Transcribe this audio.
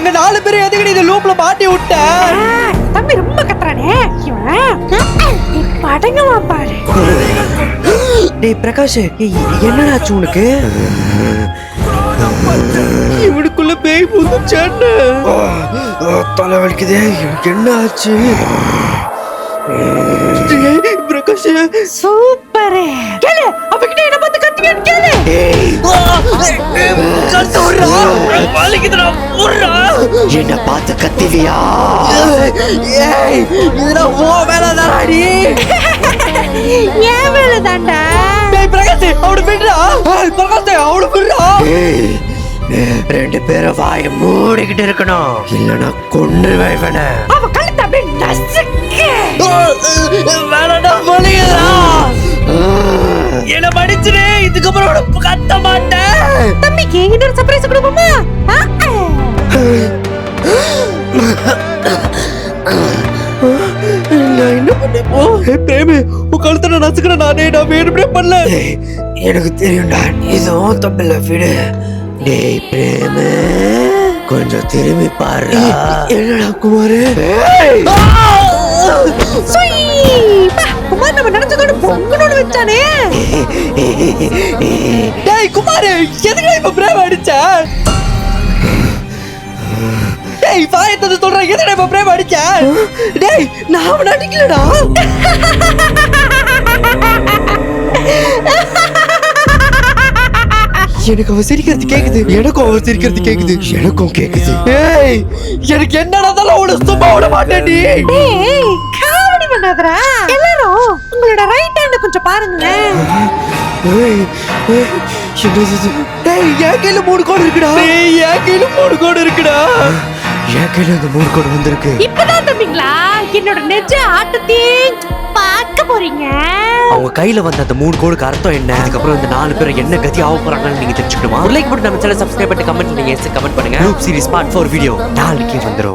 எங்க 4 பேரும் எதுக்கு இந்த லூப்ல மாட்டி விட்ட? தம்பி ரொம்ப கத்துறானே படங்கமா பாரு. டேய் பிரகாஷ், என்னடாச்சு உனக்கு? இவனுக்குள்ள பேய் புதுச்சேன்னு தலை வலிக்குதே. என்ன ஆச்சு பிரகாஷ்? சூப்பர். கேளு, அவகிட்ட என்ன பார்த்து கத்திக்கிட்டு கேளு. என்ன பார்த்து கத்திவியா? இதெல்லாம் ஓ வேலைதானாடி? ஏன் வேலை தாண்டா? பிரகாஷ் அவளை விடுறா. பிரகாஷ் அவளை விடுறா. 2 பேரும் வாயை மூடிக்கிட்டு இருக்கணும், இல்லைன்னா கொன்றுவேன் இவனை. அவ கழுத்தை அப்படியே நசுக்கு. வேணாடா, வலிக்குதுடா. என்ன மன்னிச்சிரு, இதுக்கப்புறம் உனக்கு கத்த மாட்டேன். தம்பிக்கு இன்னொரு சர்ப்ரைஸ் கொடுப்போமா? நான் என்ன பண்ணேப்போ? பிரேமி, உன் கழுத்தை நான் நசுக்கிறேன். நான் வேணும்னே பண்ணல. எனக்கு தெரியும்டா, இதுவும் தப்பில்ல, விடு. டேய் பிரேமு, கொஞ்சம் திரும்பி பாரு. என்னடா குமாரு? குமார் நம்ம நினைச்சதோட பொங்கனோடு வச்சானே. டேய் குமாரு, எதுக்கு இப்ப பிரேம அடிச்ச? டேய் பாயத்தை சொல்றேன், எதுக்கு இப்ப பிரேம அடிச்ச? டேய் நான் அவனை அடிக்கலடா. எனக்கு அவ சிரிக்கிறது கேக்குது, எனக்கும் அவ சிரிக்கிறது கேக்குது, எனக்கும் கேக்குது. ஏய் எனக்கு என்னடாதாலும் அவளை சும்மா விட மாட்டேன்டி. டேய் காமெடி பண்ணாதடா. எல்லாரும் உங்களோட ரைட் ஹேண்ட கொஞ்சம் பாருங்க. டேய் என் கையில 3 கோடு இருக்குடா. டேய் என் கையில 3 கோடு இருக்குடா. என் கையில அந்த 3 கோடு வந்திருக்கு. இப்பதான் தம்பிங்களா என்னோட நெஜ ஆட்டத்தையே பார்க்க போறீங்க. அவங்க கையில வந்த அந்த 3 கோடுக்கு அர்த்தம் என்ன, அதுக்கப்புறம் இந்த 4 பேர் என்ன கதி ஆக போறாங்கன்னு நீங்க தெரிஞ்சுக்கணுமா? லைக் போட்டு நம்ம சேனல் சப்ஸ்கிரைப் பண்ணி கமெண்ட் நீங்க கமெண்ட் பண்ணுங்க. குரூப் சீரிஸ் பார்ட் 4 வீடியோ நாளைக்கே வந்துரும்.